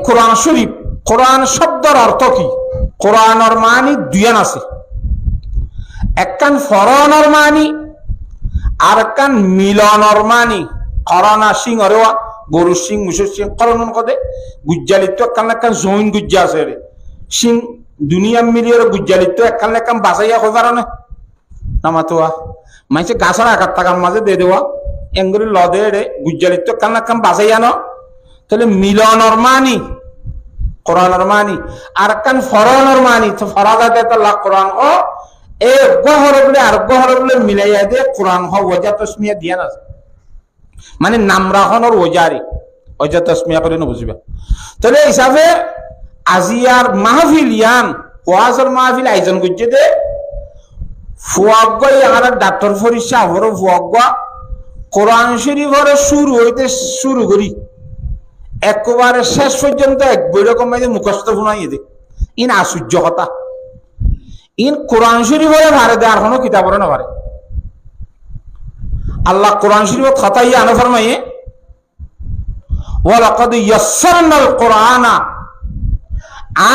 কোরআন শরীফ, কোরআন শব্দের অর্থ কি? কোরআনের মানি দুইয়ান আছে, একখান ফরনের মানি আর একখান মিলনের মানি। করনা সিং অরেওয়া গরু সিং মুসুর সিং করণ কদে গুজ্জালিত্ব একখান একখান জৈন গুজ্জা আছে রে সিং দুনিয়া মিলিয়ে গুজ্জালিত্ব একখান একখান বাঁচাইয়া কই পারো না নামাতোয়া মাইছে গাছর আঘাত থাকার মাঝে দিয়ে দেওয়া এঙ্গুরি লদে রে গুজ্জালিত্ব একখান একখান বাঁচাইয়া ন। তাহলে মিলনের মানি কোরআনের মানি আর একখান ফরনের মানি। তো ফরাদাতে তো লাখ কোরআন ও এ গহরে বলে আর গহরে বলে মিলাইয়া দিয়ে কোরআন হ ওজা তসমিয়া দিয়া না, মানে নাম রাখনের ওজারি ওজা তসমিয়া করে বুঝবা। তাহলে হিসাবে আজিয়ার মাহফিল ইয়ান ওয়াজের মাহফিল আয়োজন করছে দে ফুয়াগ্গ ইয়ার ডাক্তার ফরিসা হর ফুয়াগ্গ কোরআন শরীফের শুরু হইতে শুরু করি একেবারে শেষ পর্যন্ত এক বইরকম মুখস্থ শুনাই দে। ইন আশ্চর্য কথা, ইন কোরআন শরীফের ভারে দে আর কোনো কিতাবের না ভারে। আল্লাহ কোরআন শরীফ খাতাই আনো ফরমাইয়ে ওয়ালাকাদ ইয়াসসারনাল কোরআনা,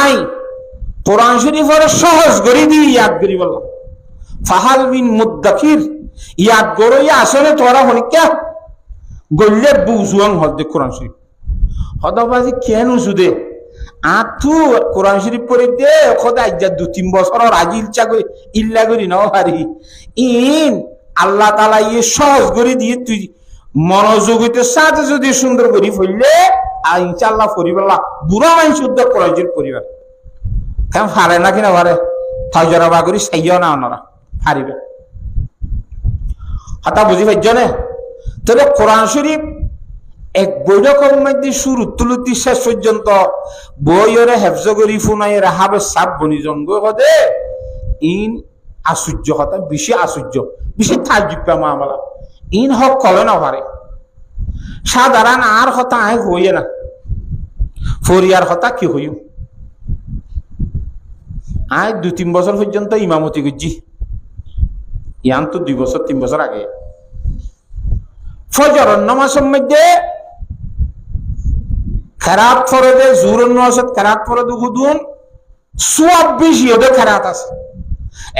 আই কোরআন শরীফের সহজ করে দি ইয়াদ করি বললা ফাহাল মিন মুদ্দাকির, ইয়াদ করো ইয়া আসলে তোরা হনিকা গল্লে বুঝুয়াং হদ্দে কোরআন শরীফ হদবাজি কেন সুদে আথু কোরআন শরীফ পড়ে দে খোদা আজ 2-3 বছর রাজি ইল্লা করি নাও হারি। ইন আল্লাহ তাআলা ইয়ে সহজ করে দিয়ে তুই মনোযোগিতার সাথে যদি সুন্দর করি ফেললে আর ইনশাআল্লাহ পরিবার বুড়া মানুষ উদ্যোগ কোরআন শরীফ পরিবার কেন পারে না কিনা পারে থাইজরা বা করি চাইও না ওনারা হারিবে হাতা বুঝি পাইছ না। তবে কোরআন শরীফ এক বৈরকম মধ্যে শুরু তুলতি শেষ পর্যন্ত বইরে হেফজ করি ফুনাই রাহাবে সাপ বনিজন গদে ইন আশ্চর্য কথা, বেশি আশ্চর্য, বেশি তাজ্জুব মামলা। ইন হক কলে না পারে সাধারণ আর কথা আয় হইয়ে না ফরিয়ার কথা কি হইও। আয় 2-3 বছর পর্যন্ত ইমামতি করছি, ইয়ান তো 2-3 বছর আগে ফজরের নামাজের মধ্যে খেরাত ফরদে জুরুন নামাজত খেরাত ফরদে হুদুন সওয়াব বেশি ওদের খেরাত আছে।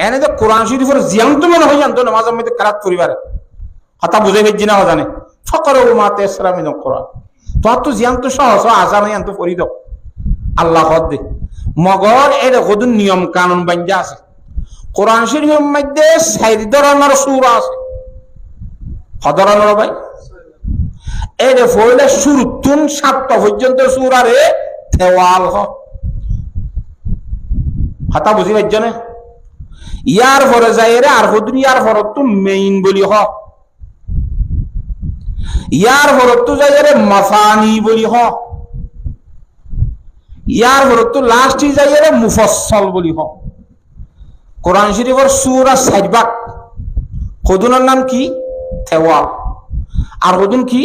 এনে তো কোরআন শরীফের জিয়ান্ত মনে হয় জানতো নামাজের মধ্যে খেরাত পরিবারে কথা বুঝে ফেলছি না জানে ফকর মা তেসরা মিন কোরআন তো জিয়ান্ত সহজ আজান ইয়ান্ত পড়ি দাও আল্লাহ হদ দে মগর এর হুদুন নিয়ম কানুন বাঞ্জা আছে। কোরআন শরীফের মধ্যে 4 ধরনের সূরা আছে। হদরানোর ভাই এই রে ফইলে শুরুতুন 7টা পর্যন্ত সূরা রে তেওয়াল হ হাতা বুঝি পাইছ না। ইয়ার পরে যাই রে আর হুদুন ইয়ার পরে তো মেইন বলি হ, ইয়ার পরে তো যাই রে মাসানি বলি হ, ইয়ার পরে তো লাস্টে যাই রে মুফাসসাল বলি হ। কোরআন শরীফের সূরা 4 ভাগ, হুদুনের নাম কি তেওয়াল আর হুদুন কি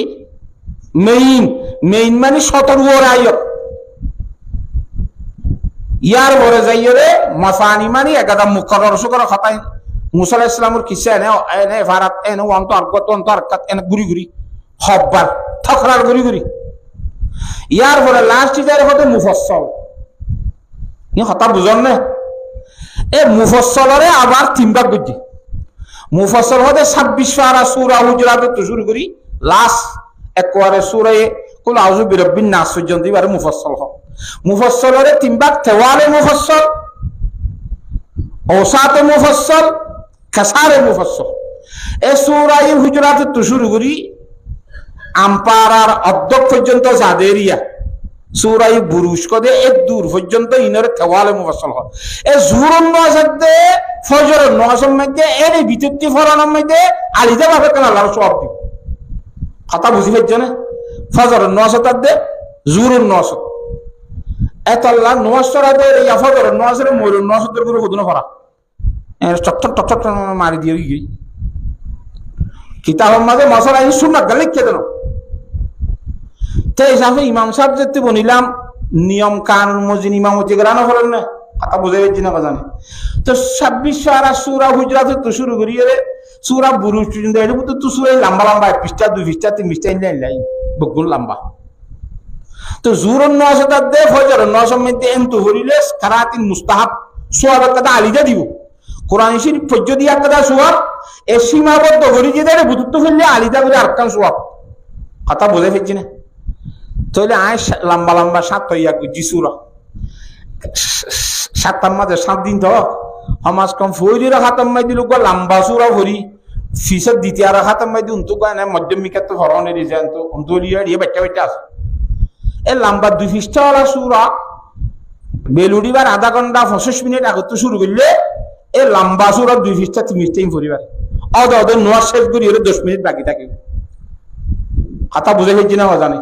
মেইন। মেইন মানে 17 আয়াত। ইয়ার পরে যাইয়ে রে মাসানি মানে একাদা মুকরর সুকর খাতাই মুসা আলাইহিস সালামের কিসা এনে ভারত এনে অন্ত আরগত অন্ত আরকাত এনে গুরি গুরি হব্বার থখরার গুরি গুরি। ইয়ার পরে লাস্ট যাই হতে মুফাসসাল। ই কথা বুঝন না এ মুফাসসালরে আবার 3 ভাগ করছি। মুফাসসাল হতে 26 পারা সূরা হুজুরাত তো শুরু করি লাস্ট একবারে সূরা কুল আউযু বিরাব্বিন নাস পর্যন্ত এবারে মুফাসসাল হয়। মুফাসসালরে 3 ভাগ তেওয়ালে মুফাসসাল, ওসাতে মুফাসসাল, কাসারে মুফাসসাল। এই সূরা হুজুরাত তো শুরু করি আমপারার অর্ধক পর্যন্ত জাদেরিয়া সূরা বুরুজ কদে এক দূর পর্যন্ত ইনরে তেওয়ালে মুফাসসাল হয়। এই জুরুন নামাজে ফজরের নামাজের মধ্যে এর বিতক্তি ফরনের মধ্যে আলিদা ভাবে কেন আল্লাহর সওয়াব দিব কথা বুঝি পাইছ না। ফজরের নামাজে জুরুন নামাজ এত আল্লাহ নামাজ পড়াতে এই ফজরের নামাজের ময়ূর নামাজের করে হুদুন করা চটচট টকচট মারি দিয়ে গই কিতাবের মাঝে মশলা এই সুন্নাত গা লিখে দেন। তো হিসাবে ইমাম সাহেব যেতে বনিলাম নিয়ম কানুন মজিন ইমামতি করানো হলেন না কথা বুঝে পেয়েছি না জানে। তো 26 পারা সূরা হুজুরাত তো শুরু করিয়ে রে সূরা বুরুজ পর্যন্ত এটা তো সূরা লম্বা লম্বা 1 পৃষ্ঠা 2 পৃষ্ঠা 3 পৃষ্ঠা লাইন বগুল লম্বা। তো তো জুরন 900 তার দে ফজর 900 মধ্যে এম তো হরিলে কারাতিন মুস্তাহাব সোয়াব কথা আলিদা দিব কোরআন শরীফ ফজ্জ দিয়া কথা সোয়াব এ সীমাবদ্ধ হরি যে দেরে বুতুত্ব ফেললে আলিদা করে আরকান সোয়াব কথা বুঝে ফেলছি না তাহলে আয় লম্বা লম্বা 7 হইয়া গুজি সূরা 7টার মাঝে 7 দিন তো সমাজ কম ফৌজির খাতম মাই দিল লম্বা সূরা ভরি ফিসত দ্বিতীয় খাতম মাই দিন তো গানে মধ্যমিকা তো হরনের রিজান তো অন্তরিয়া দিয়ে বাচ্চা বাচ্চা আছে এ লম্বা 2 পৃষ্ঠা ওয়ালা সূরা বেলুড়িবার আধা ঘন্টা 25 মিনিট আগে তো শুরু করলে এ লম্বা সূরা 2 পৃষ্ঠা 3 মিনিট পড়িবার অদ নোয়া শেষ করি এর 10 মিনিট বাকি থাকে কথা বুঝে ফেলছি না জানে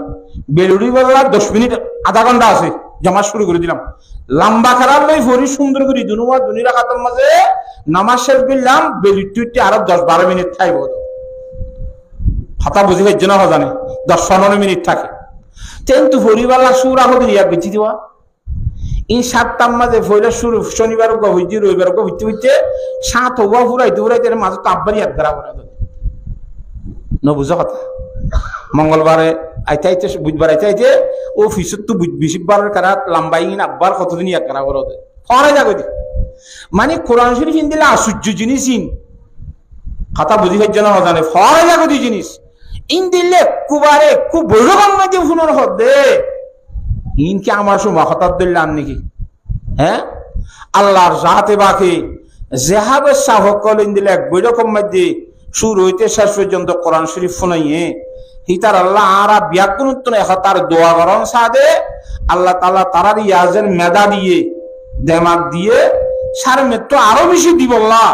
বেলুড়িবার 10 মিনিট আধা ঘন্টা আছে জমা শুরু করে দিলাম লম্বা খারাপ লই ফরি সুন্দর করে দুনুয়া দুনিরা খাতম মাঝে নামাজ শেষ করলাম বেলুড়িতে আরো 10-12 মিনিট খাইব কথা বুঝে ফেলছি না জানে 10-15 মিনিট থাকে কিন্তু পরিবালা সুরা হতে রিয়া বেঁচে দেওয়া এই 7টার মাঝে ফইলা শুরু শনিবার গো হইতে রবিবার গো হইতে 7 হওয়া ফুরাইতে ফুরাইতে মাঝে তো আব্বারি এক দ্বারা করা ন বুঝো কথা মঙ্গলবারে আইতে আইতে বুধবার আইতে আইতে অফিসত তো বৃহস্পতিবারের কারা লম্বাই না আব্বার কতদিন এক করা করে পরে যাবে মানে কোরআন শরীফ দিলে আশ্চর্য জিনিস কথা বুঝি হচ্ছে না জানে পরে যাবে জিনিস ইন দিলে কুবারে খুব বড় মধ্যে শুনোর হদে ইনকে আমার সময় হঠাৎ দিলাম নাকি হ্যাঁ আল্লাহর জাতে বাকি জেহাবে সাহকল ইন দিলে এক বৈরকম মধ্যে শুরু হইতে শেষ পর্যন্ত কোরআন শরীফ শুনাইয়ে হিতার আল্লাহ আরা ব্যাকুণত্ব তার দোয়া গরম সাদে আল্লাহ তাআলা তারার ইয়াজের মেধা দিয়ে দেমাগ দিয়ে সার মেত্র আরো বেশি দিব আল্লাহ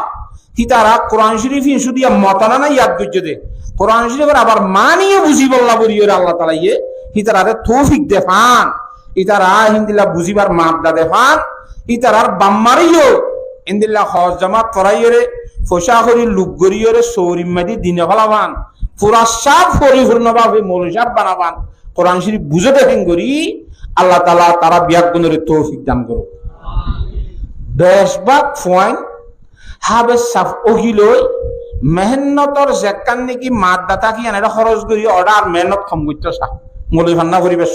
হিতারা কোরআন শরীফ শুধু মতানা না ইয়াদ করছে দে কোরআন শরীফের আবার মানিয়ে বুঝি বল্লা বলিয়ে আল্লাহ তাআলা ইয়ে হিতারারে তৌফিক দেফান ইতারা হিন্দিলা বুঝিবার মাপদা দেফান ইতারার বাম্মারিও ইন্দিল্লা হজ জামাত করাইরে ফসাহরি লুকগরিয়রে সৌরিমাদি দিনে ফলাবান পুরা সব পরিপূর্ণভাবে মৌলসাব বানাবান কোরআন শরীফ বুঝে দেখেন করি আল্লাহ তাআলা তারা বিয়াগুনের তৌফিক দান করুক বেশবাক পয়েন্ট হাবে সাফ ওহিলই মেহনতর জেকান নাকি মাদ্দাতা কি এনে খরচ করি অর্ডার মেহনত কম করতে সা মৌলই ভান্না পরিবেশ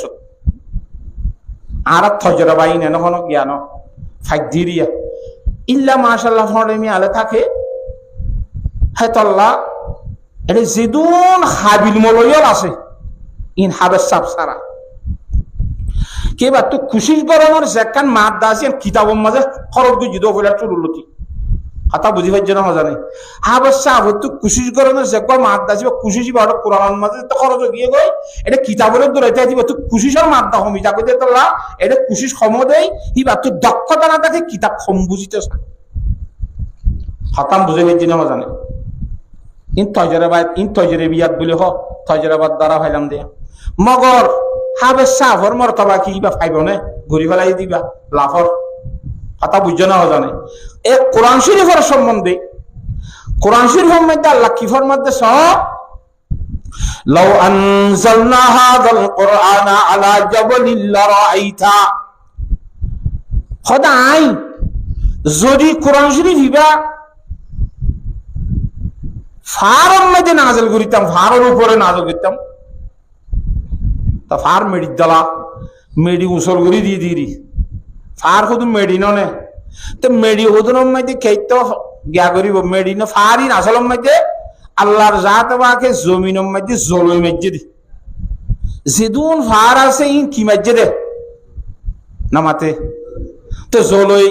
আর থজরা বাইন এনে কোনো জ্ঞান ফাইদিরিয়া ইল্লা মাশাআল্লাহ ফড়েমি আলে থাকে হেতল্লাহ এটা যেদুন হাবিল মলয়ল আছে ইন হাবের সাপ সারা কেবা তো খুশির গরমের যেকান মাদ্দা আছে কিতাবের মাঝে খরচ করে জিদো বলে চুরুলতি কথা বুঝি পাইছে না জানে হাবের সাপ তো খুশির গরমের যেকবার মাদ্দা আছে খুশি বড় কোরআনের মাঝে তো খরচ গিয়ে গই এটা কিতাবের দৌড়াইতে দিব তো খুশির মাদ্দা কমি যাবে দেতলা এটা খুশির কম দেয় ইবা তো দক্ষতা না থাকে কিতাব কম বুঝিতে হাতাম বুঝে পাইছে না জানে ইন তজরেবিয়াত বলে হ তজরাবাদ দ্বারা ভাইলাম দিয়া মগর হাবে সাফর মর্তবা কি বা ফাইব না ঘুরি ফেলাই দিবা লাফর কথা বুঝছো না জানে এ কোরআন শরীফের সম্বন্ধে কোরআন শরীফের মধ্যে আল্লাহ কি ফরমাতে সব লাউ আনজালনা হাযাল কুরআনা আলা জাবালিন লারাআইতা খোদাই যদি কোরআন শরীফ ইবা ফারের মধ্যে নাজল করিতাম ফারের উপরে নাজল করতাম তা ফার মেডি দলা মেডি উসল করি দিয়ে দিই ফার শুধু মেডি নে তো মেডি ওদনের মধ্যে খেত গিয়া করিব মেডি না ফারি আসলের মধ্যে আল্লাহর জাত বাকে জমিনের মধ্যে জলই মেজে দি যেদুন ফার আছে ইন কি মেজে দে নামাতে তো জলই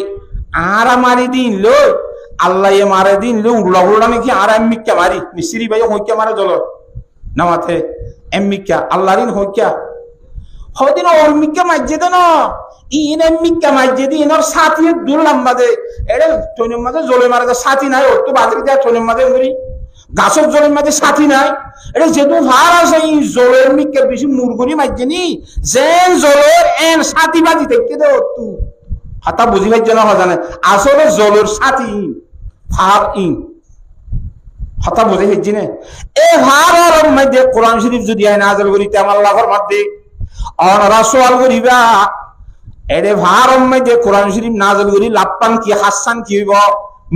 আর মারি দিন লো আল্লাহ মারে দিন লো উড়লা উড়লা নাকি আর এমমিকা মারি মিস্ত্রি ভাই হইকা মারে জল নামাতে এমমিকা আল্লাহরিন হইকা হদিন অর্মিকা মাইজে দেন ইন এমমিকা মাইজে দি ইনর সাথী দূর লম্বা দে এটা টনের মাঝে জলে মারা যায় সাথী নাই ওর তো বাজারে দেয় টনের মাঝে করি গাছের জলের মাঝে সাথী নাই এটা যেহেতু ভার আছে এই জলের মিকের বেশি মুরগুরি মাইজে নি যেন জলের এন সাথী বাজি দেখতে দে তু হাতা বুঝি পাইছে না জানে আসলে জলের সাথী ভার ইন হাতা বুঝে পাইছি না এ ভারের মধ্যে কোরআন শরীফ যদি আইন নাযিল করিতে আমার আল্লাহর মধ্যে অনরা সওয়াল করিবা এরে ভারের মধ্যে কোরআন শরীফ নাযিল করি লাপান কি হাসান কি হইব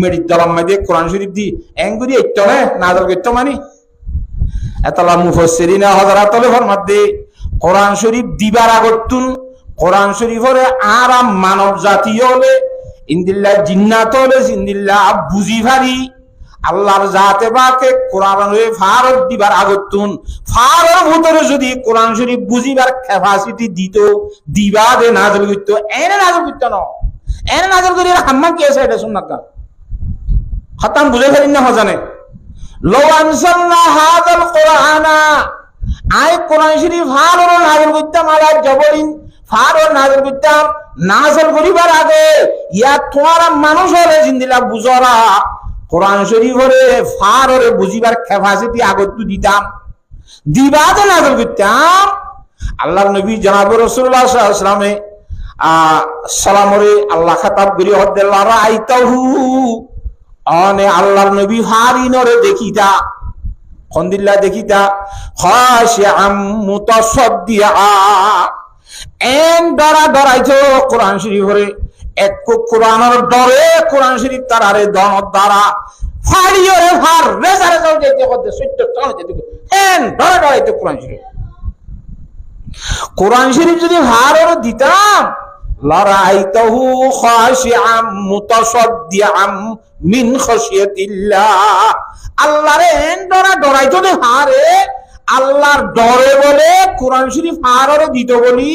মেডির দলের মধ্যে কোরআন শরীফ দি এঙ্গুরি একটনে নাযিল করতে মানে এতলা মুফাসসিরিন হযরতুল ফরমাতে কোরআন শরীফ দিবার আগতুন কোরআন শরীফরে আরাম মানব জাতি হলে ইন্দিল্লাহ জিন্নাত হলে ইন্দিল্লাহ বুঝি ভারি আল্লাহর জাতে বাকে কোরআন ফারত দিবার আগতুন ফারর ভিতরে যদি কোরআন শরীফ বুঝিবার ক্যাপাসিটি দিত দিবাদে নাজল করতো এনে নাজল করতো না এনে নাজল করি হাম্মা কি আছে এটা শুননা কা খতম বুঝে ফেলেন না জানে লো আনসালনা হাযাল কোরআনা আই কোরআন শরীফ ফারর নাজল করতাম আলা জবরিন ফারর নাজল করতাম নাজল করিবার আগে ইয়া তোমার মানুষ হলে জিন্দিলা বুঝরা কোরআন শরীফরে ফাররে বুঝিবার ক্যাপাসিটি আগত দিতাম দিবাদে নাজল করতাম আল্লাহর নবী জনাব রাসূলুল্লাহ সাল্লাল্লাহু আলাইহি ওয়াসাল্লামে সালামরে আল্লাহ খাতাব করি হদ্দাল্লাহ রাইতাহু অনে আল্লাহর নবী হারিনরে দেখিতা খন্দিল্লাহ দেখিতা খাশিআম মুতাসাদ্দিআ এন ডরা ডরাইছো কোরআন শরীফরে এক কোরআনের ডরে কোরআন শরীফ তারারে দনত দ্বারা ফাড়িওরে ফার রেজারে যাও যেতে করতে সত্য চলে যেতে এন ডরা ডরাইতো কোরআন শরীফ যদি ফারর দিতাম লারাইতাহু খাশিআম মুতাসাদ্দিআম মিন খাশিয়াতিল্লাহ আল্লাহরে এন ডরা ডরাইতো দে হারে আল্লাহর ডরে বলে কোরআন শরীফ ফাররে দিত বলি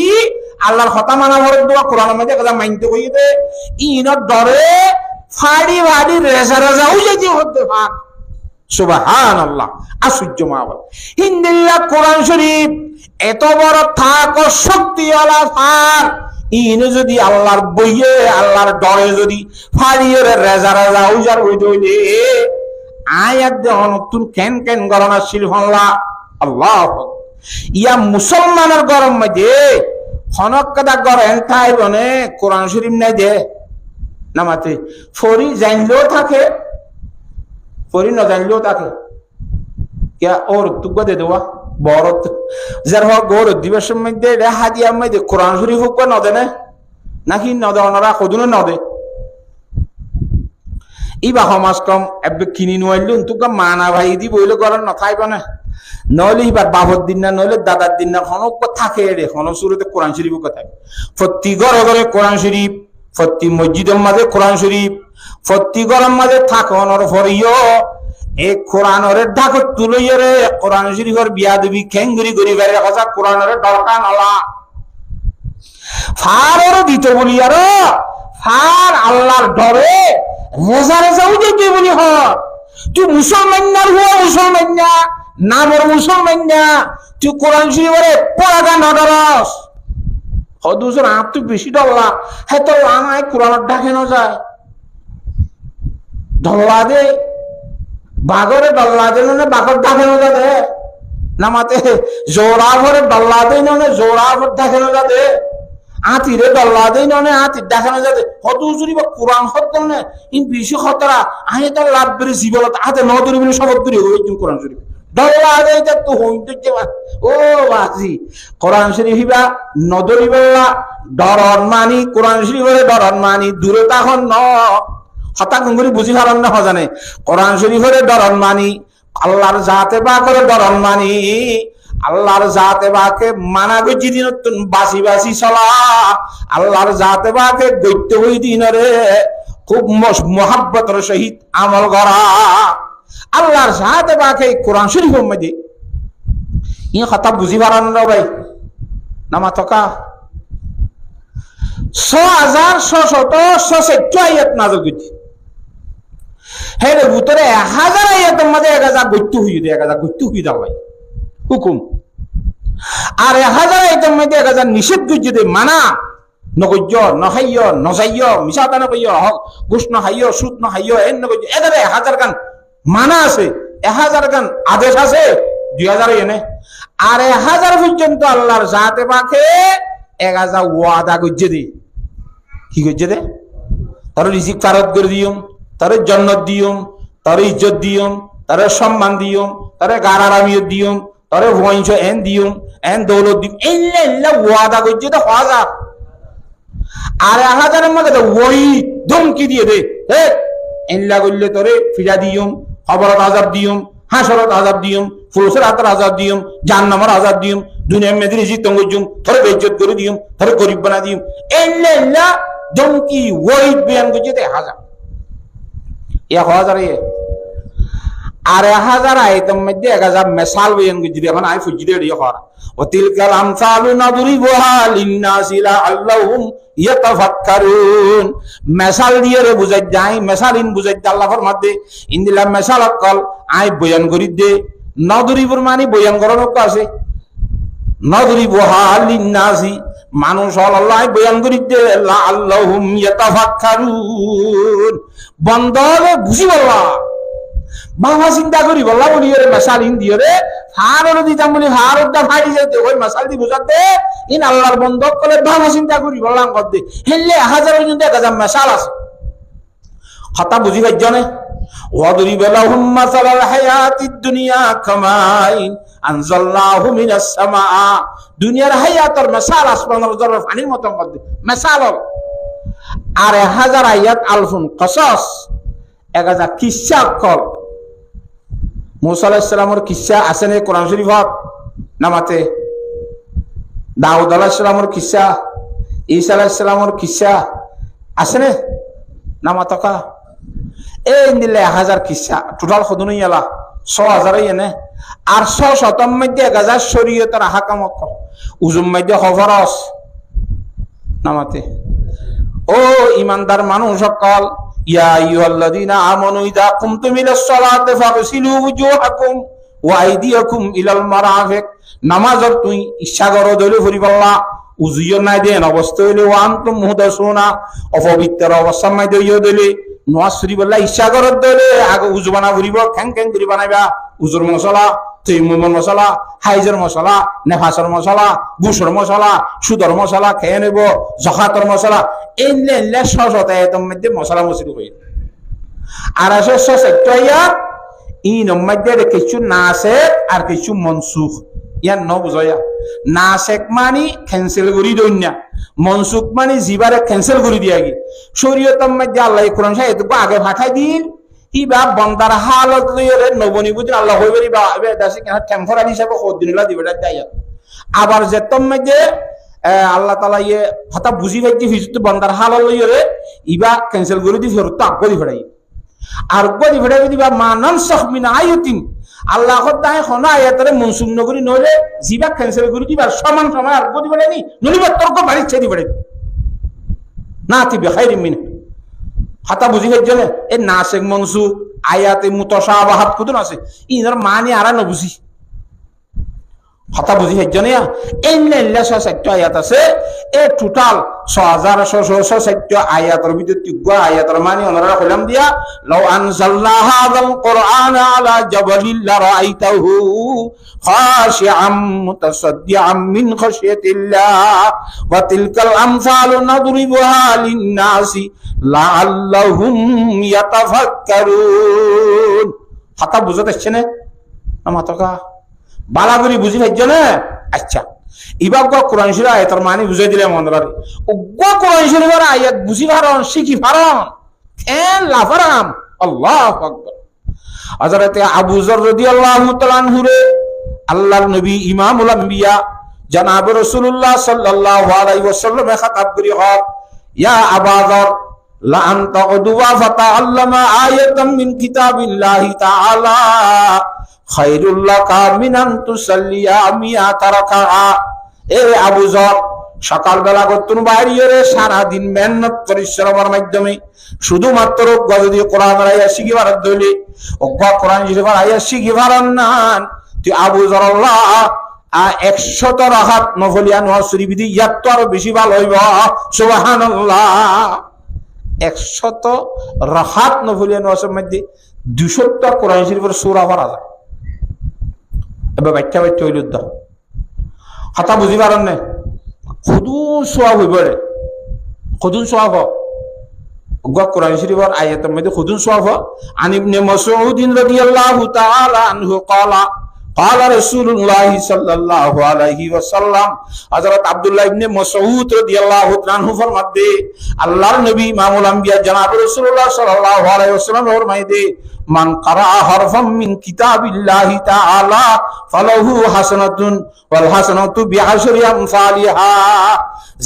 আল্লাহর কথা মানা ভরে দেওয়া কোরআনের মধ্যে কথা মানতে হইতে ইনর ডরে ফাড়ি ফাড়ি রেজা রেজাও যেতে হতে ফাক সুবহানাল্লাহ আশ্চর্য মাওয়া হিন্দিল্লাহ কোরআন শরীফ এত বড় থাক শক্তিওয়ালা ফার ইনে যদি আল্লাহর বইয়ে আল্লাহর ডরে যদি ফাড়িয়ে রেজা রেজা উজার হইতে হইলে আয়াত দেহ নতুন কেন কেন গরনা শিলফল্লা আল্লাহ ইয়া মুসলমানের গরম মধ্যে হনক কাদা গরেন তাই বনে কোরআন শরীফ নাই দে নামাতে ফরি জানলেও থাকে ফরি না জানলেও থাকে কে ওর তুক দে দেওয়া বড় যার হোক গৌর দিবসের মধ্যে রেহা দিয়া মধ্যে কোরআন শরীফ হোক না দে না নাকি নদে ওনারা কদুনে নদে ইবা সমাজ কম এবে কিনি নোয়াইলুন তোকে মানা ভাই দি বইলে করার নথাইব না নইলে এবার বাবর দিন না নইলে দাদার দিন না হনক থাকে রে হন শুরুতে কোরআন শরীফ কথায় প্রতি ঘরে ঘরে কোরআন শরীফ প্রতি মসজিদের মাঝে কোরআন শরীফ প্রতি ঘরের মাঝে থাকনর ফরিও এই কোরআনের ঢাকত তুলইয়ে রে কোরআন শরীফের বিয়া দিবি খেঙ্গুরি করি বেড়ে কথা কোরআনের দরকার নলা ফারও দিত বলি আর ফার আল্লাহর ডরে রেজা রেজাও যেতে বলি হ তুই মুসলমান না হুয়া মুসলমান না নামর মুসলমান না তুই কোরআন শরীফের পড়াটা নডরস হদুসর আপ তুই বেশি ডল্লা হ্যাঁ তো আমায় কোরআনের ডাকে ন যায় ডল্লা দে বাঘরে ডল্লা দে না বাঘর ডাকে ন যাবে নামাতে জোড়া ভরে ডল্লা দে না জোড়া ভর ডাকে ন যাবে আতিরে ডল্লা দেই ননে আতির দেখানো যাবে কত উজুরি বা কোরআন হত না ইন বেশি খতরা আহে তো লাভ বেরে জীবনত হাতে নদরি বলে সবক দূরে হই তুমি কোরআন শরীফ ডল্লা দেই তো হইতে যে ও বাজি কোরআন শরীফ বা নদরি বলা ডরন মানি কোরআন শরীফের ডরন মানি দূরে তখন ন হতা গঙ্গুরি বুঝি হারান না জানে কোরআন শরীফের ডরন মানি আল্লাহর জাতে বা করে ডরন মানি আল্লাহর জাতে বাকে মানা গজি দিন বাসি বাসি চলা আল্লাহর জাতে বাকে গইত হই দিনরে খুব মোহাব্বতের সহিত আমল করা আল্লাহর জাতে বাকে কোরআন শরীফের মধ্যে ই কথা বুঝি পারান না ভাই নামা থকা 6614 আয়াত নাযিল করছি হের ভিতরে 1000 আয়াতের মধ্যে 1000 গইত হই দে 1000 গইত হই দাও ভাই হুকুম আর 1000 আয়াতের মধ্যে 1000 নিষেধ করছে দে মানা নগজ্য নহাইয় নজাইয় মিশাতা না কইয় হক ঘুষ নহাইয় সুদ নহাইয় এন নগজ্য এদারে 1000 গান মানা আছে 1000 গান আদেশ আছে 2000 এনে আর 1000 পর্যন্ত আল্লাহর জাতে পাকে 1000 ওয়াদা করছে দে কি করছে দে তার রিজিক ফেরত করে দিউম তার জান্নাত দিউম তার ইজ্জত দিউম তার সম্মান দিউম তার গারারামিয়ত দিউম তারে বংশ এন দিউম এন দৌলত দিউম এল্লা ওয়াদা করছে তো 1000 আর 1000 এর মধ্যে ওই ধমকি দিয়ে দে হে এল্লা করলে তোরে ফিরা দিউম খবরত আযাব দিউম হাসরত আযাব দিউম ফুরসের আতর আযাব দিউম জাহান্নামের আযাব দিউম দুনিয়া মেদির জিতং গজুম ধরে বেইজ্জত করে দিম ধরে গরিব বানা দিম এল্লা দমকি ওয়াইড বিয়ান গজতে 1000 আর 1000 আইটেম মধ্যে 1000 মিসাল বিয়ান গজদি এখন আই ফুজিদে দিও করা ওতিলকাল আমসালু নাদরিবুহা লিন্নাসি লাআল্লাহুম ইয়াতাফাক্কারুন মিসাল দিয়ে রে বুঝাই যায় মিসালিন বুঝাই আল্লাহ ফরমাতে ইনদিলা মিসাল কল আই বয়ান করি দে নাদরিবুর মানে বয়ান করার তো আছে নাদরিবুহা লিন্নাসি মানুষ আল্লাহ বয়ান করি দে লাআল্লাহুম ইয়াতাফাক্কারুন বন্দরে বুঝি বললা বাবা চিন্তা করি বললা বলি রে মিসাল ইন দিয়ে রে হারর দিতাম বলি হাররটা ফাড়ি যেতে ওই মিসাল দি বুঝাতে ইন আল্লাহর বন্ধক করে বাবা চিন্তা করি বললাম কদ্দে হেললে 1000 পর্যন্ত 1000 মিসাল আছে কথা বুঝি পাইছনে ওয়াদরি লাহুম মাসালাল হায়াতিদ দুনিয়া কামাইন আনজালনাহু মিনাস সামা দুনিয়ার হায়াতের মিসাল আসমানের জলের পানির মত কদ্দে মিসাল আর 1000 আয়াত আলফুন কসস 1000 কিসসা কল মুসা আলাইহিস সালামের কিসসা আছে নে কোরআন শরীফত নামাতে দাউদ আলাইহিস সালামের কিসসা ঈসা আলাইহিস সালামের কিসসা আছে নে নামাতকা এই নিলে 1000 কিসসা টোটাল খদুনই আলা 6000 এনে আর 600 মধ্যে 1000 শরীয়তের আহকাম উজুম মধ্যে খবরস নামাতে ও ঈমানদার মানুষ সকল ইয়া আইয়ুহাল্লাযীনা আমানু ইযা কুমতুম ইলাস সালাতি ফাগসিলু ওয়ুজুহাকুম ওয়া আইদিয়াকুম ইলাল মারাফিক নামাজর তুই ইচ্ছা করো দইলে ফুরিবাল্লা উজুইও নাই দেন অবস্থা হইলে ওয়া আনতুম মুহদাসুনা অপবিত্র অবস্থা নাই দইও দইলে নওয়াজ ফুরিবাল্লা ইচ্ছা করো দইলে আগে উজু বানা ফুরিব খ্যাং খ্যাং করে বানাইবা উজুর মশলা তৈমুমের মশলা হাইজের মশলা নেফাসের মশলা গুসর মশলা সুদর মশলা খেয়ে নেব জখাতর মশলা এনলে এনলে সশতে এত মধ্যে মশলা মশলি হয়ে আর আসে সত্যইয়া ইন মধ্যে কিছু নাসে আর কিছু মনসুখ ইয়ার ন বুঝয়া নাসেক মানি ক্যান্সেল করি দইনা মনসুখ মানি জিবারে ক্যান্সেল করে দিয়া গি শরীয়তের মধ্যে আল্লাহ কোরআন সাহেব আগে পাঠাই দিন ইবা বন্দার হালত লইরে নবনী বুঝিন আল্লাহ হইবেরি বা এবে দাসে কেন টেম্পোরারি হিসাবে দিনলা দিবেটা যাই আবার যেতম মধ্যে আল্লাহ তাআলা ইয়ে কথা বুঝি পাইছি হিজত বন্দার হালত লইরে ইবা ক্যান্সেল করে দি ফেরত আকবি ফেড়াই আর গদি ফেড়াই দিবা মানান সাহমিন আয়াতিন আল্লাহ খদায় খনা আয়াতরে মনসুখ নগরি নইলে জিবা ক্যান্সেল করে দিবা সমান সময় আর গদি ফেড়াই নি নলিবা তর্ক বাড়ি ছেড়ে ফেড়াই না তিবে খাইরিন মিন হাতা বুঝি গেছেন এই নাসেক মনসুখ আয়াতে মুতাশাবাহাত কতন আছে ইনার মানে আরা ন বুঝি হাতা বুঝি গেছেন এই নেল্লা সত্য আয়াত আছে এ টোটাল 6660 আয়াতের ভিতর তিগা আয়াতের মানে ওনারা কইলাম দিয়া লাউ আনজালনা হাযাল কুরআনা আলা জাবালিল লারাইতাহু খাশিআম মুতাসাদ্দিআম মিন খাশিয়াতিল্লাহ ওয়া তিলকাল আমসালু নাদরিবুহা লিন-নাসি লাআল্লাহুম ইয়াতাফাক্কারুন হাতা বুঝাতেছে না আমাতকা বালা করে বুঝি পাইছো না আচ্ছা ইবাগ কোরআন শরীফ আয়াতের মানে বুঝাই দিলে মনরারে ওগো কোরআন শরীফের আয়াত বুঝি পারন শিখি পারন কেন লাফারাম আল্লাহু আকবার হযরতে আবু যর রাদিয়াল্লাহু তাআলা আনহু রে আল্লাহর নবী ইমামুল আম্বিয়া জনাব রাসূলুল্লাহ সাল্লাল্লাহু আলাইহি ওয়াসাল্লাম খেতাব করি হক ইয়া আবু যর লা আনতা উদওয়া ফাতাআল্লামা আয়াতাম মিন কিতাবিল্লাহি তাআলা খায়রুল লাকা মিন আন তুসাল্লিয়া মিআতা রাকাআ এ আবু যর সকাল বেলা করতুন বাইরে রে সারা দিন মেহনত পরিশ্রমের মাধ্যমে শুধুমাত্র যদি কোরআন আয়াত শিখিবার দইলে ওগা কোরআন শিখিবার আয়াত শিখিবার না তুই আবু যর আল্লাহ 100 রাকাত নফলিয়া নামাজ শরীফ দি ইয়াত আরো বেশি ভালো হইব সুবহানাল্লাহ 100 রাকাত নফলিয়া নামাজের মধ্যে 200টা কোরআন শরীফের সূরা পড়া যায় এবার বাচ্চা বাচ্চা হইল দাও কথা বুঝি পারেন না খুদুন সোয়াব হইব রে খুদুন সোয়াব কোরআন শরীফের আয়াতের মধ্যে খুদুন সোয়াব আন ইবনে মাসউদ রাদিয়াল্লাহু তাআলা আনহু ক্বালা قال رسول الله صلى الله عليه وسلم হযরত আব্দুল্লাহ ইবনে মাসউদ রাদিয়াল্লাহু তাআলা আনহু ফরমাতে আল্লাহর নবী ইমামুল আম্বিয়া জনাব রাসূলুল্লাহ সাল্লাল্লাহু আলাইহি ওয়াসাল্লাম ফরমাইতে মান কারা হারফাম মিন কিতাবিল্লাহি তাআলা ফালাহু হাসানাতুন ওয়াল হাসানাতু বিআশরি আমসালিহা।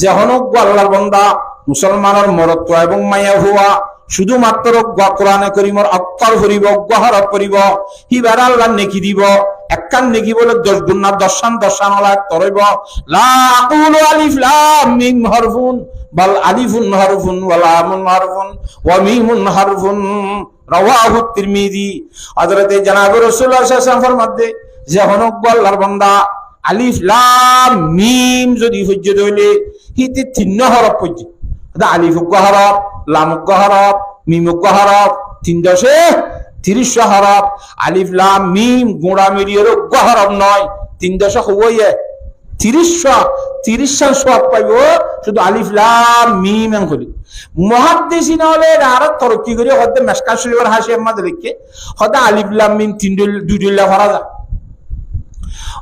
যে হনক আল্লাহর বান্দা মুসলমানের মরত্ব এবং মায়া হুয়া শুধুমাত্র কোরআনে করিমর অক্ষর করিব গহরব করিব হিবার আল্লাহ নেকি দিব। একখান নেকি বলে 10 গুণ না 10 আল্লাহ তরইব। লা আকুলু আলিফ লাম মিম হরফুন বাল আলিফুন হরফুন ওয়া লামুন হরফুন ওয়া মিমুন হরফুন। রাওয়াহু তিরমিজি। হযরতে জনাব রাসূলুল্লাহ সাল্লাল্লাহু আলাইহি ওয়াসাল্লাম ফরমাতে যে হনক আল্লাহর বান্দা আলিফ লাম মিম যদি হজ্জত হইলে হিতে 3 হরফ পড়ছে। আলিফ হরফ, লাম হরফ, মিম হরফ, 3 দশে 30 হরফ। আলিফ লাম মিম গোড়া মিলিয়ে হরফ নয়, 3 দশক হইয়ে 30 সওয়াব পাইব শুধু আলিফ লাম মিম এন করি। মুহাদ্দিসিন হলে আর তরক্কি করে হতে মিশকাত শরীফের হাশিয়ার মধ্যে লিখে হতে আলিফ লাম মিম 2 দুইলা করা যায়।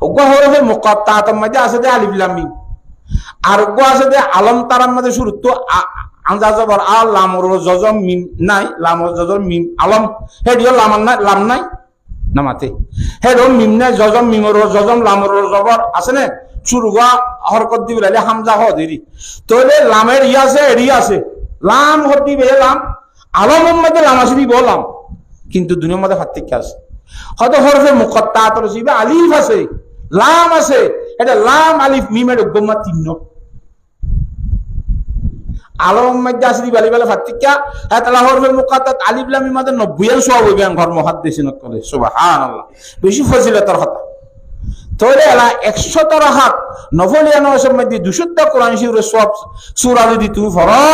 ওগো হরফে মুকাত্তাতের মধ্যে আছে যে আলিফ লাম মিম, আর ওগো আছে যে আলম তারার মধ্যে শুরু তো আনজা জবর আল লামর জজম মিম নাই, লামর জজম মিম আলম হেডিও লাম নাই নামাতে হেডো মিম নাই জজম মিমর জজম লামর জবর আছে না শুরু গা হরকত দিবে লাইলে হামজা হ দেরি তোলে লামের ই আছে এডি আছে লাম হদি বে লাম আলমের মধ্যে লাম আছে দিব লাম, কিন্তু দুনিয়ার মধ্যে পার্থক্য আছে। হয়তো হরফে মুকাত্তাত রসিবে আলিফ আছে লাম আছে, এটা লাম আলিফ মিমের উগমা 3 আলম মধ্যে আছে দিবা লিবালে ফাতিকা তালা হরফে মুকাত্তাত আলিফ লাম মিম মধ্যে 90 সওয়াব হইবে ঘর মুহাদ্দিসিন করে। সুবহানাল্লাহ, বেশি ফজিলতের কথা। তাহলে এলা 100 রাকাত নফল ইয়ানোর মধ্যে 200টা কোরআন শরীফের সওয়াব সূরা যদি তুমি পড়ো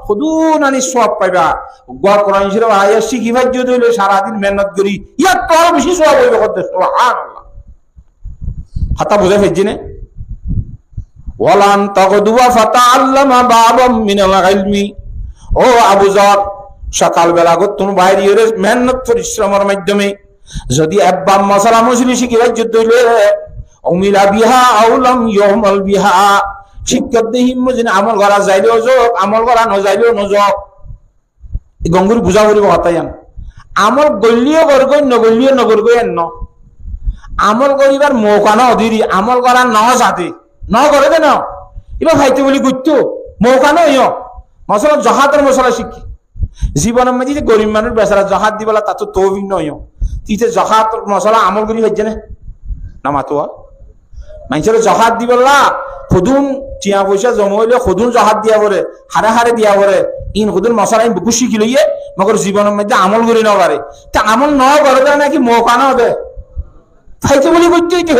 খুদুনানি সওয়াব পাইবা। কোরআন শরীফ আয়াত শিখিবা যদি হইলে সারা দিন মেহনত করি ইয়া তো বেশি সওয়াব হইবে কত। সুবহানাল্লাহ, হাতা বুঝে ফেজিনে ওয়ালান তাগদুয়া ফাতাআল্লামা বাবাম মিনাল ইলমি। ও আবু যর, সকাল বেলা গো তুমি বাইরে এর মেহনত পরিশ্রমের মাধ্যমে যদি একবার মাসালা মুসলি শিখিবা যদি হইলে উমিলা বিহা আউলাম ইয়ামাল বিহা শিক্ষা দেহি মুজিন আমল করা যাইলেও যোগ আমল করা ন যাইলেও নযোগ। গঙ্গুর বুঝা করিব হতায়ান আমল গল্লিও করগই নগল্লিও নগরগই ন আমল করিবার মৌকানো অধীরি আমল করা ন সাথে ন করে দে ন এবার ভাইতে বলি গুত্তু মৌকানো ইয় মশলা জহাতের মশলা শিখি জীবনের মধ্যে যে গরিব মানুষ বেচারা জহাত দিবলা তা তো তৌফিক নয় তিতে জহাত মশলা আমল করি হয়েছে না মাতুয়া মানুষের জহাত দিবলা খুদুন টিয়া পয়সা জমাইলে খুদুন জহাত দিয়া পরে হারে হারে দিয়া পরে ইন খুদুন মশলা আমি বুকু শিখি লইয়ে মগর জীবনের মধ্যে আমল করি ন পারে তা আমল ন করে দেয় নাকি মৌকানো দে ফাইতে বলি করতে হইতে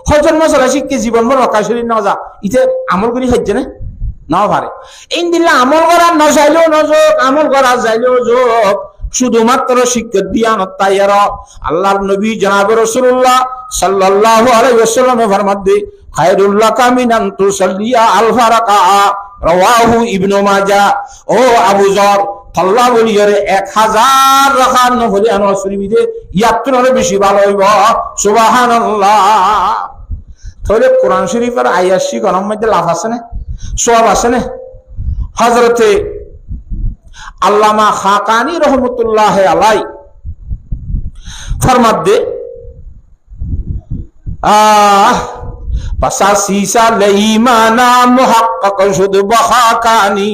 হজর মশলা শিখকে জীবন ভর রকাশরী ন যা ইতে আমল করি হচ্ছে না পারে। এই দিলে আমল করা ন চাইলেও নযোগ আমল করা যাইলেও যোগ শুধুমাত্র শিক্ষা দিয়া নতাইয়ার। আল্লাহর নবী জনাব রাসূলুল্লাহ সাল্লাল্লাহু আলাইহি ওয়াসাল্লাম ফরমাতে খায়রুল লাকা মিন আন তুসাল্লিয়া আলফা রাকাআ রাওয়াহু ইবনু মাজাহ। ও আবু যর আল্লাহ বলি রে 1000 রাকাত নফল আনোয়ার শরীফে ইয়াত্তরে বেশি ভালো হইব। সুবহানাল্লাহ। তাহলে কোরআন শরীফের আয়াত শিখানোর মধ্যে লাভ আছে না সওয়াব আছে না। হযরতে আল্লামা খাকানি রহমতুল্লাহ আলাই ফরমাতে পাসাসিসা লাইমানা মুহাক্কাক শুদ বখাকানি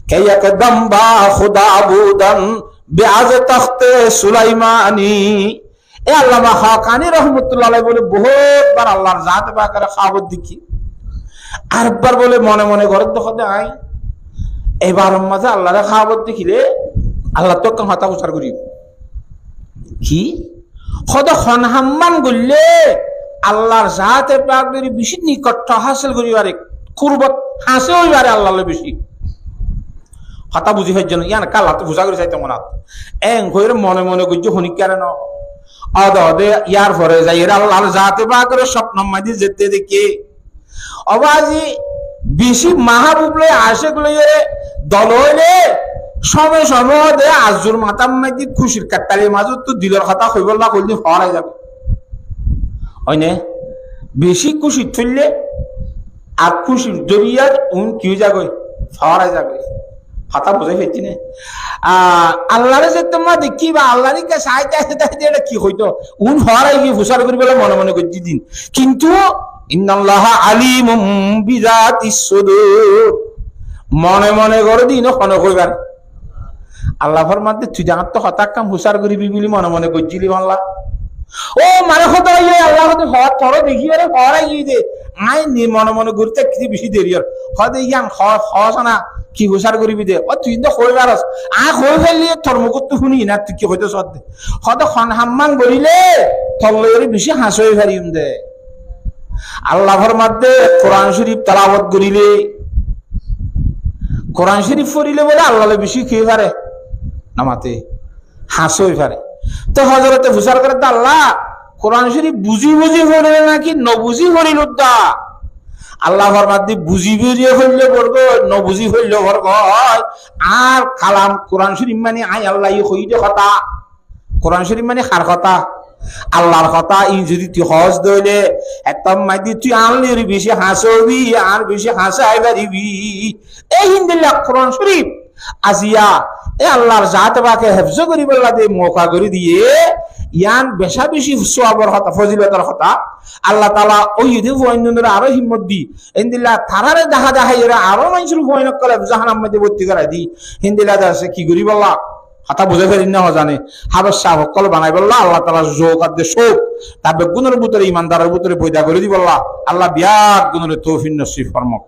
কে একদম বা খুদা বুদান বিআজ তখতে সুলাইমানি। এ আল্লামা খাকানি রহমতুল্লাহ আলাই বলে বহুত বার আল্লাহর জাত পাকের খাবত দেখি আরেকবার বলে মনে মনে ঘরের দখতে আই এবার মাঝে আল্লাহরে খাবত দেখিলে আল্লাহ তো কথা উচ্চার করি কি সদ সন্মান করলে আল্লাহর জাতে পাকের বেশি নিকট হাসিল করিবারে কুরবত হাসে হইবারে আল্লাহর বেশি কথা বুঝি হয়ে যেন ইয়ান কাল হাতে বুঝা করে চাইতে মনাত এং হইরে মনে মনে করছে হনিক কেন অদে ইয়ার পরে যাই আল্লাহর জাতে পাকের স্বপ্ন মাঝে যেতে দেখে অবাজি বেশি মাহবুবলে আশেকলে দল হইলে সময় সময় দে আজুর মাতার মাঝে খুশির কাট্টালির মাঝে তো দিলের কথা হইব না কইলে হওয়া যাবে হয়নে বেশি খুশি থইলে আর খুশির জরিয়ার কি যাবে হওয়া যাবে কথা বুঝাই ফেলছি না আল্লাহরে যে তোমার দেখি বা আল্লাহর কাছে এটা কি হইতো উন হওয়ার গিয়ে হুসার করি বলে মনে মনে করছি দিন কিন্তু ইন্নাল্লাহ আলিমুম বিযাতিস সুদূর মনে মনে করে দিন ওখানে কইবার আল্লাহ ফরমাতে তুই জানাত তো হঠাৎ কাম হুসার করিবি বলি মনে মনে করছিলি বাংলা ও মানে কথা আল্লাহ হওয়ার থর দেখি আরে হওয়ার গিয়ে দে আই মনে মনে ঘুরতে কিছু বেশি দেরি আর হদে ইয়াং হস না কি হুসার করিবি দে ও তুই তো কইবার হয়ে ফেললি তোর মুখ তো শুনি না তুই কি হইতে সদ দে হদে খন হাম্মাং বলিলে থলে বেশি হাস হয়ে ফারিম দে আল্লাহর মধ্যে কোরআন শরীফ তেলাওয়াত করিলে কোরআন শরীফ পড়িলে বলে আল্লাহ বেশি খেয়ে পারে নামাতে হাস হয়ে পারে তো হযরতে হুসার করে আল্লাহ কোরআন শরীফ বুঝি বুঝি পড়িলে নাকি নবুঝি পড়িল দা আল্লাহ ফরমাতে বুঝি বুঝিয়ে হইলে বলবো নবুঝি হইলে বলবো আর কালাম কোরআন শরীফ মানে আই আল্লাহ হইলে কথা কোরআন শরীফ মানে কার কথা আল্লাহর কথা ই যদি তুই হজ দইলে একদম মাইদি তুই আনলি বেশি হাসবি আর বেশি হাসাই পারিবি এই হিন্দিল্লাহ কোরআন শরীফ আজিয়া এ আল্লাহর জাত বাকে হেফজ করি বললা দে মৌকা করে দিয়ে ইয়ান বেশা বেশি সওয়াবের কথা ফজিলতের কথা আল্লাহ তাআলা ওই ইদে ওয়াইনদের আরো হিম্মত দি ইনদিল্লাহ তারারে দেখা দেখা এরা আরো মানুষের ওয়াইন করে জাহান্নামের মধ্যে ভর্তি করাই দি হিন্দিল্লাহ আছে কি করি বললা কথা বুঝে ফেলি না জানে হাবের শাহ হকল বানাই বললা আল্লাহ তাআলা যোগ আর দে শোক তার গুণের ভিতরে ইমানদারের ভিতরে পয়দা করে দি বললা আল্লাহ বিয়াক গুণের তৌফিক নসিব ফরমাক